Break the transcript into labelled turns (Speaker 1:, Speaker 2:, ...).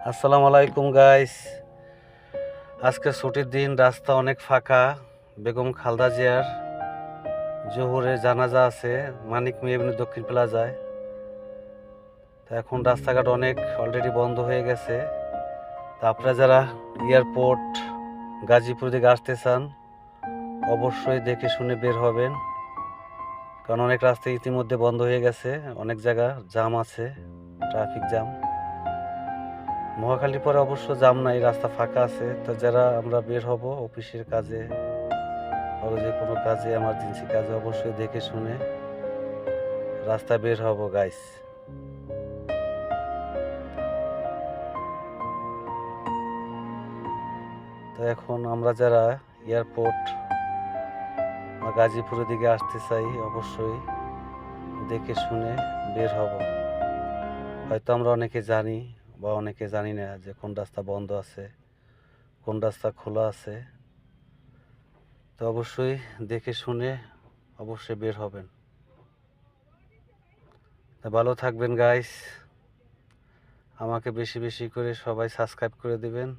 Speaker 1: আসসালামু আলাইকুম গাইস। আজকে ছুটির দিন, রাস্তা অনেক ফাঁকা। বেগম খালদা জিয়ার জোহরে জানাজা আছে মানিক মিয়া এভিনিউ দক্ষিণ প্লাজায়। তো এখন রাস্তাঘাট অনেক অলরেডি বন্ধ হয়ে গেছে। তা আপনারা যারা এয়ারপোর্ট গাজীপুর দিকে আসতে চান অবশ্যই দেখে শুনে বের হবেন, কারণ অনেক রাস্তা ইতিমধ্যে বন্ধ হয়ে গেছে, অনেক জায়গা জাম আছে, ট্রাফিক জাম। মহাখালীর পরে অবশ্য জাম নাই, রাস্তা ফাঁকা আছে। তো যারা আমরা বের হব অফিসের কাজে বা যে কোনো কাজে, এমার্জেন্সি কাজে, অবশ্যই দেখে শুনে রাস্তায় বের হব গাইস। তো এখন আমরা যারা এয়ারপোর্ট বা গাজীপুরের দিকে আসতে চাই অবশ্যই দেখে শুনে বের হব। হয়তো আমরা অনেকে জানি বা অনেকে জানি না যে কোন রাস্তা বন্ধ আছে, কোন রাস্তা খোলা আছে। তো অবশ্যই দেখে শুনে অবশ্যই বের হবেন। ভালো থাকবেন গাইস। আমাকে বেশি বেশি করে সবাই সাবস্ক্রাইব করে দিবেন।